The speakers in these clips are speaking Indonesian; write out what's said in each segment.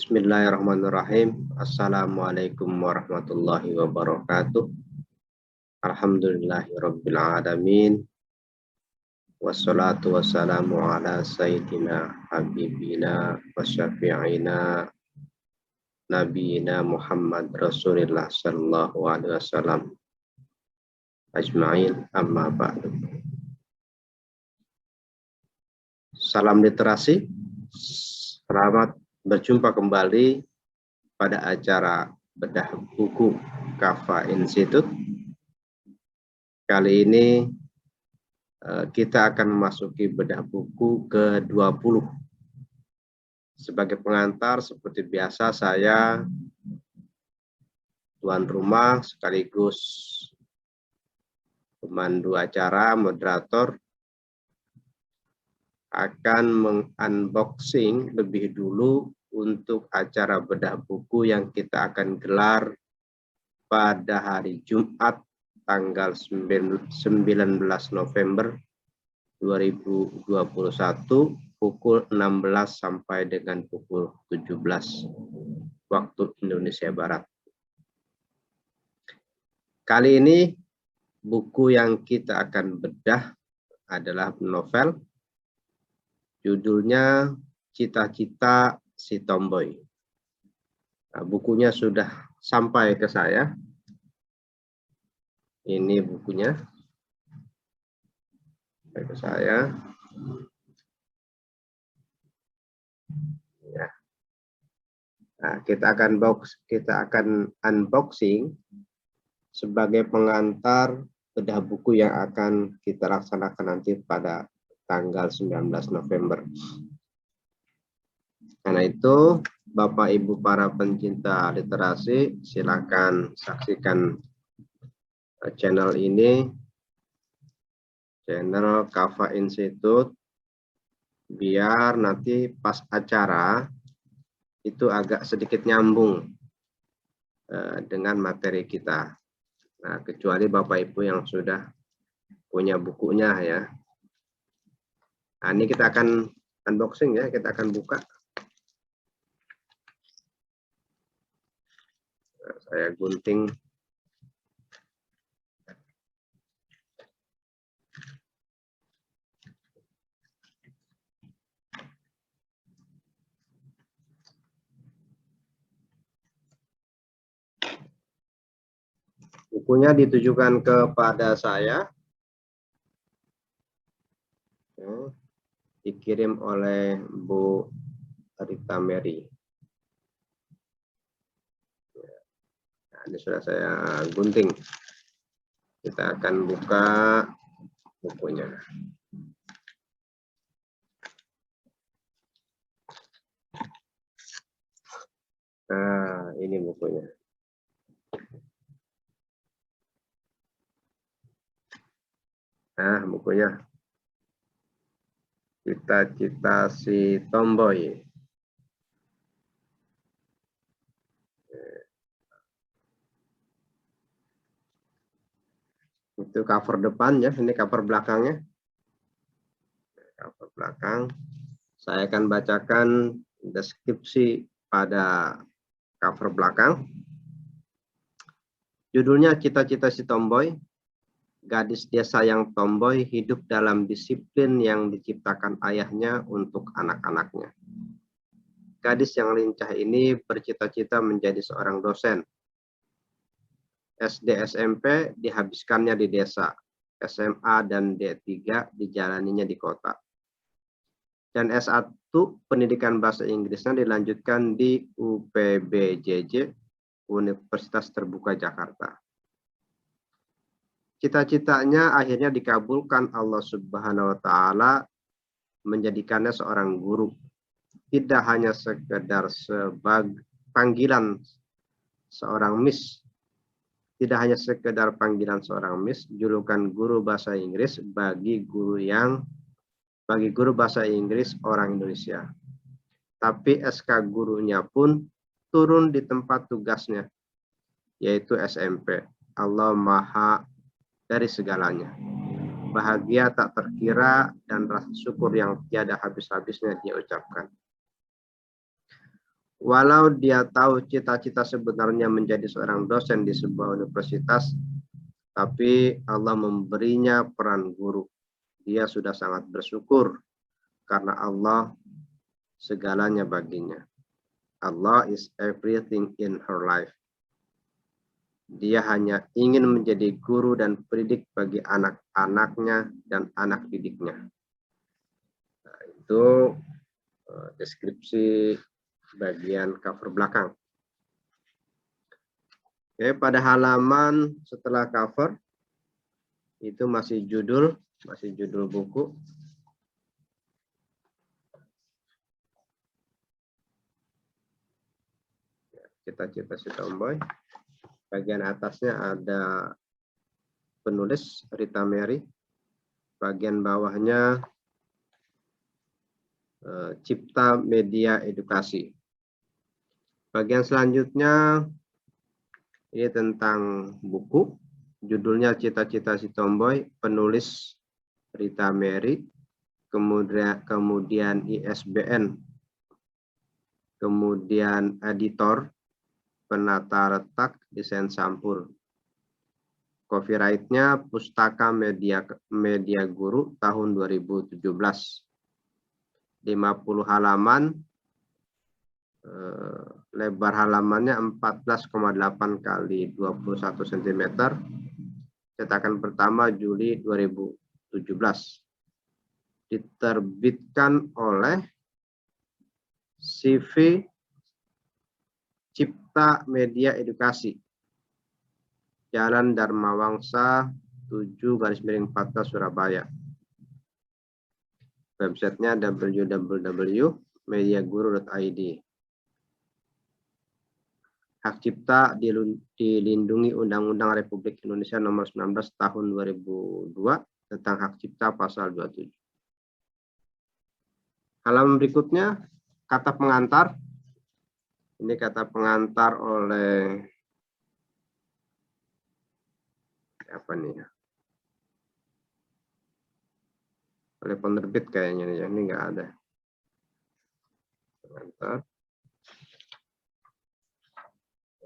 Bismillahirrahmanirrahim. Assalamualaikum warahmatullahi wabarakatuh. Alhamdulillahirabbil alamin. Wassalatu wassalamu ala sayyidina habibina wa syafi'ina nabiyina Muhammad Rasulillah sallallahu alaihi wasallam ajma'in, amma ba'du. Salam literasi. Selamat berjumpa kembali pada acara bedah buku Kafa Institute. Kali ini kita akan memasuki bedah buku ke-20. Sebagai pengantar, seperti biasa, saya tuan rumah sekaligus pemandu acara, moderator, akan mengunboxing lebih dulu untuk acara bedah buku yang kita akan gelar pada hari Jumat tanggal 19 November 2021 pukul 16 sampai dengan pukul 17 waktu Indonesia Barat. Kali ini buku yang kita akan bedah adalah novel. Judulnya Cita-Cita Si Tomboy. Nah, bukunya sudah sampai ke saya. Ini bukunya sampai ke saya. Ya. Nah, kita akan unboxing sebagai pengantar bedah buku yang akan kita laksanakan nanti pada tanggal 19 November. Karena itu, Bapak Ibu para pencinta literasi, silakan saksikan channel ini, channel Kafa Institute, biar nanti pas acara itu agak sedikit nyambung dengan materi kita. Nah, kecuali Bapak Ibu yang sudah punya bukunya ya. Nah, ini kita akan unboxing ya, kita akan buka. Nah, saya gunting. Bukunya ditujukan kepada saya. Dikirim oleh Bu Rita Mary. Nah, ini sudah saya gunting. Kita akan buka bukunya. Nah, ini bukunya. Nah, bukunya. Cita-Cita Si Tomboy. Itu cover depannya, ini cover belakangnya. Cover belakang. Saya akan bacakan deskripsi pada cover belakang. Judulnya Cita-Cita Si Tomboy. Gadis desa yang tomboy hidup dalam disiplin yang diciptakan ayahnya untuk anak-anaknya. Gadis yang lincah ini bercita-cita menjadi seorang dosen. SD SMP dihabiskannya di desa, SMA dan D3 dijalaninya di kota. Dan S1 pendidikan bahasa Inggrisnya dilanjutkan di UPBJJ, Universitas Terbuka Jakarta. Cita-citanya akhirnya dikabulkan Allah Subhanahu wa Ta'ala, menjadikannya seorang guru. Tidak hanya sekedar sebagai panggilan seorang miss. Tidak hanya sekedar panggilan seorang miss, julukan guru bahasa Inggris bagi guru bahasa Inggris orang Indonesia. Tapi SK gurunya pun turun di tempat tugasnya, yaitu SMP. Allah Maha dari segalanya. Bahagia tak terkira dan rasa syukur yang tiada habis-habisnya dia ucapkan. Walau dia tahu cita-cita sebenarnya menjadi seorang dosen di sebuah universitas, tapi Allah memberinya peran guru. Dia sudah sangat bersyukur karena Allah segalanya baginya. Allah is everything in her life. Dia hanya ingin menjadi guru dan pendidik bagi anak-anaknya dan anak didiknya. Nah, itu deskripsi bagian cover belakang. Oke, pada halaman setelah cover itu masih judul buku. Cita-cita si tomboy. Bagian atasnya ada penulis Rita Mary. Bagian bawahnya Cipta Media Edukasi. Bagian selanjutnya ini tentang buku. Judulnya Cita-cita si tomboy, penulis Rita Mary, kemudian ISBN, kemudian editor, penata letak, desain sampul. Copyright-nya Pustaka Media Guru tahun 2017. 50 halaman, lebar halamannya 14,8 kali 21 cm. Cetakan pertama Juli 2017. Diterbitkan oleh CV Cipta Media Edukasi, Jalan Dharma Wangsa 7/14 Surabaya. Websitenya www.mediaguru.id. Hak cipta dilindungi Undang-Undang Republik Indonesia Nomor 19 Tahun 2002 tentang hak cipta pasal 27. Halaman berikutnya kata pengantar. Ini kata pengantar oleh apa nih ya? Oleh penerbit kayaknya ya, ini enggak ada. Pengantar.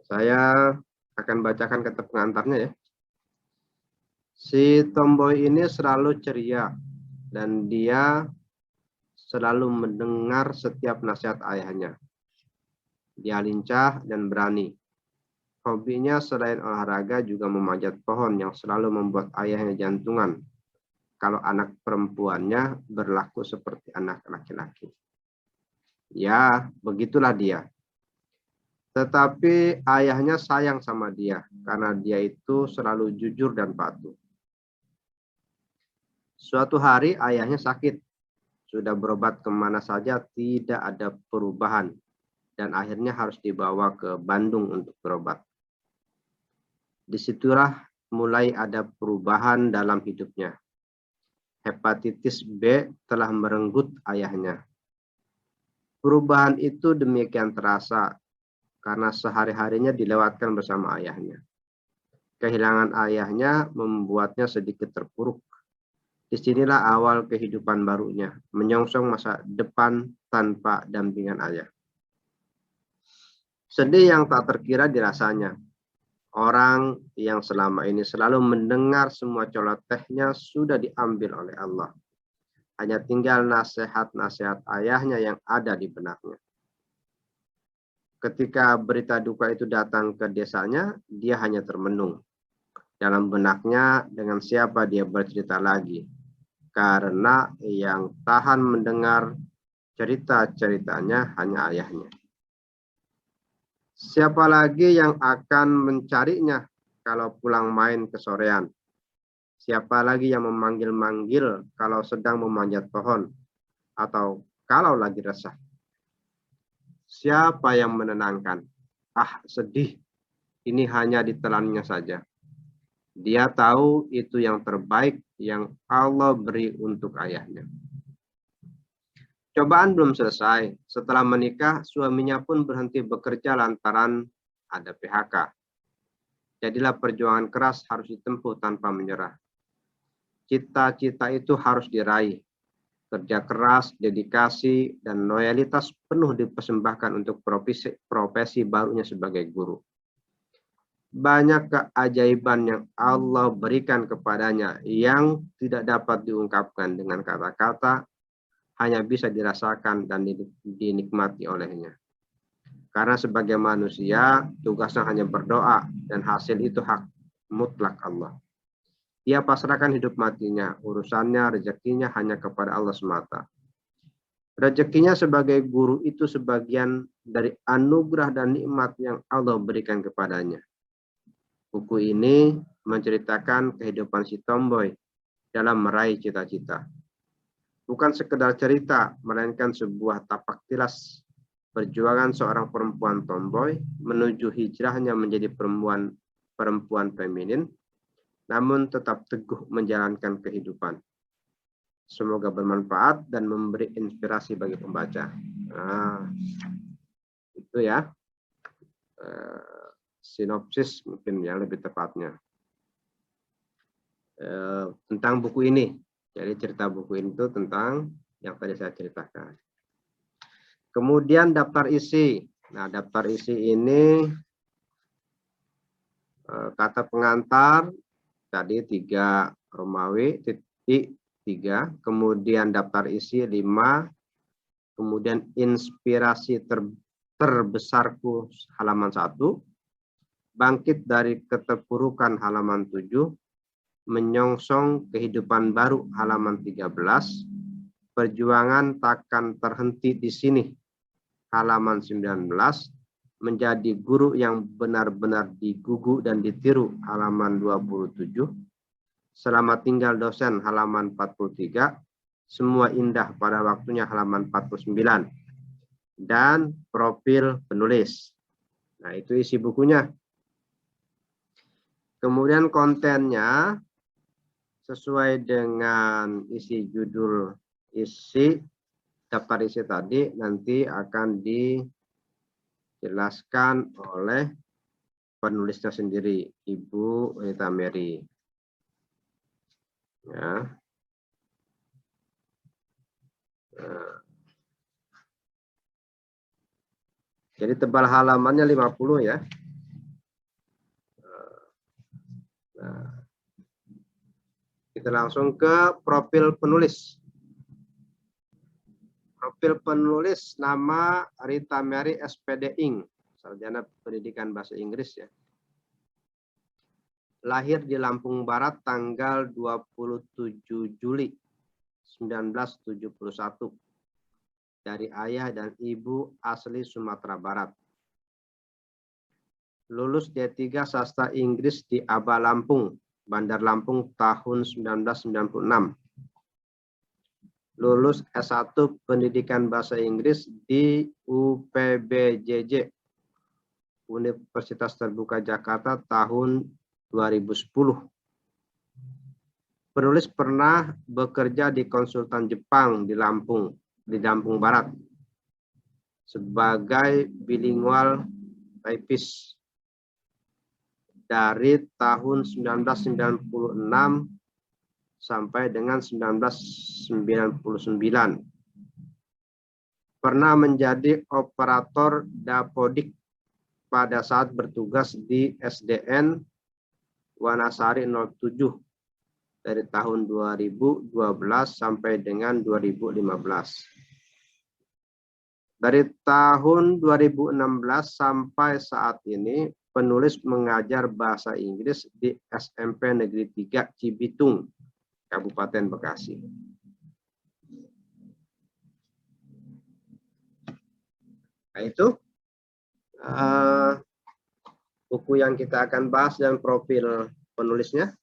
Saya akan bacakan kata pengantarnya ya. Si tomboy ini selalu ceria dan dia selalu mendengar setiap nasihat ayahnya. Dia lincah dan berani. Hobinya selain olahraga juga memanjat pohon yang selalu membuat ayahnya jantungan. Kalau anak perempuannya berlaku seperti anak laki-laki. Ya, begitulah dia. Tetapi ayahnya sayang sama dia karena dia itu selalu jujur dan patuh. Suatu hari ayahnya sakit. Sudah berobat kemana saja tidak ada perubahan. Dan akhirnya harus dibawa ke Bandung untuk berobat. Disitulah mulai ada perubahan dalam hidupnya. Hepatitis B telah merenggut ayahnya. Perubahan itu demikian terasa karena sehari-harinya dilewatkan bersama ayahnya. Kehilangan ayahnya membuatnya sedikit terpuruk. Disinilah awal kehidupan barunya, menyongsong masa depan tanpa dampingan ayah. Sedih yang tak terkira dirasanya. Orang yang selama ini selalu mendengar semua celotehnya sudah diambil oleh Allah. Hanya tinggal nasihat-nasihat ayahnya yang ada di benaknya. Ketika berita duka itu datang ke desanya, dia hanya termenung. Dalam benaknya dengan siapa dia bercerita lagi. Karena yang tahan mendengar cerita-ceritanya hanya ayahnya. Siapa lagi yang akan mencarinya kalau pulang main ke sorean? Siapa lagi yang memanggil-manggil kalau sedang memanjat pohon? Atau kalau lagi resah? Siapa yang menenangkan? Ah, sedih. Ini hanya ditelannya saja. Dia tahu itu yang terbaik yang Allah beri untuk ayahnya. Cobaan belum selesai. Setelah menikah, suaminya pun berhenti bekerja lantaran ada PHK. Jadilah perjuangan keras harus ditempuh tanpa menyerah. Cita-cita itu harus diraih. kerja keras, dedikasi, dan loyalitas penuh dipersembahkan untuk profesi barunya sebagai guru. Banyak keajaiban yang Allah berikan kepadanya yang tidak dapat diungkapkan dengan kata-kata, hanya bisa dirasakan dan dinikmati olehnya. Karena sebagai manusia, tugasnya hanya berdoa dan hasil itu hak mutlak Allah. Ia pasrahkan hidup matinya, urusannya, rezekinya hanya kepada Allah semata. Rezekinya sebagai guru itu sebagian dari anugerah dan nikmat yang Allah berikan kepadanya. Buku ini menceritakan kehidupan si tomboy dalam meraih cita-cita. Bukan sekedar cerita, melainkan sebuah tapak tilas perjuangan seorang perempuan tomboy menuju hijrahnya menjadi perempuan feminin, namun tetap teguh menjalankan kehidupan. Semoga bermanfaat dan memberi inspirasi bagi pembaca. Nah, itu ya. Sinopsis mungkin ya lebih tepatnya tentang buku ini. Jadi cerita buku ini itu tentang yang tadi saya ceritakan. Kemudian daftar isi. Nah, daftar isi ini kata pengantar tadi 3 Romawi titik 3, kemudian daftar isi 5, kemudian inspirasi terbesarku halaman 1, bangkit dari keterpurukan halaman 7, menyongsong kehidupan baru halaman 13, perjuangan takkan terhenti di sini halaman 19, menjadi guru yang benar-benar digugu dan ditiru halaman 27, selamat tinggal dosen halaman 43, semua indah pada waktunya halaman 49, dan profil penulis. Nah, itu isi bukunya. Kemudian kontennya sesuai dengan isi judul isi daftar isi tadi nanti akan dijelaskan oleh penulisnya sendiri, Ibu Rita Mary. Ya. Jadi tebal halamannya 50 ya. Nah, kita langsung ke profil penulis. Profil penulis nama Rita Mary SPD Ing, sarjana pendidikan bahasa Inggris ya. Lahir di Lampung Barat tanggal 27 Juli 1971. Dari ayah dan ibu asli Sumatera Barat. Lulus D3 Sastra Inggris di Aba Lampung, Bandar Lampung tahun 1996. Lulus S1 Pendidikan Bahasa Inggris di UPBJJ, Universitas Terbuka Jakarta tahun 2010. Penulis pernah bekerja di konsultan Jepang di Lampung Barat sebagai bilingual typist dari tahun 1996 sampai dengan 1999. Pernah menjadi operator dapodik pada saat bertugas di SDN Wanasari 07 dari tahun 2012 sampai dengan 2015. Dari tahun 2016 sampai saat ini, penulis mengajar bahasa Inggris di SMP Negeri 3 Cibitung, Kabupaten Bekasi. Nah, itu buku yang kita akan bahas dan profil penulisnya.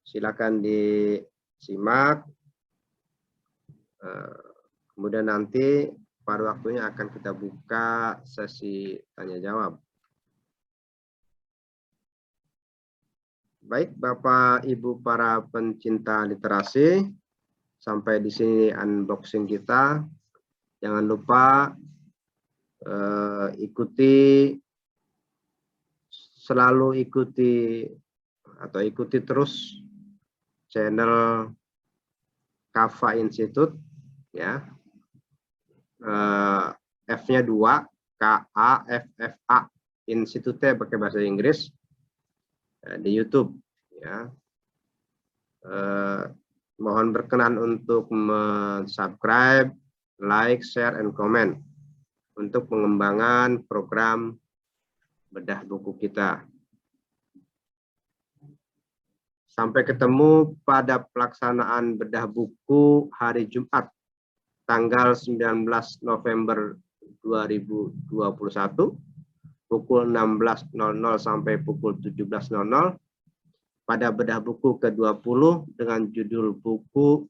Silakan disimak. Kemudian nanti pada waktunya akan kita buka sesi tanya jawab. Baik, Bapak Ibu para pencinta literasi, sampai di sini unboxing kita. Jangan lupa selalu ikuti terus channel Kaffa Institute ya. F-nya 2, KAFFA Institute pakai bahasa Inggris di YouTube ya. Mohon berkenan untuk subscribe, like, share, and comment untuk pengembangan program bedah buku kita. Sampai ketemu pada pelaksanaan bedah buku hari Jumat, tanggal 19 November 2021, pukul 16.00 sampai pukul 17.00, pada bedah buku ke-20 dengan judul buku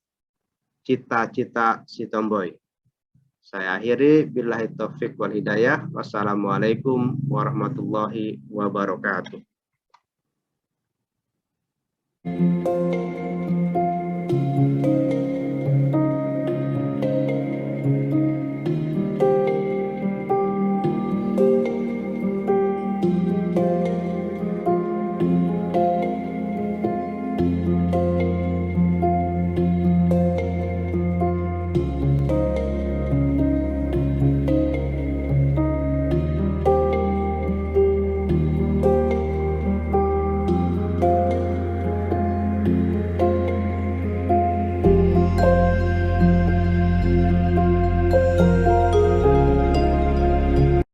Cita-Cita Si Tomboy. Saya akhiri, billahi taufik wal hidayah. Wassalamualaikum warahmatullahi wabarakatuh.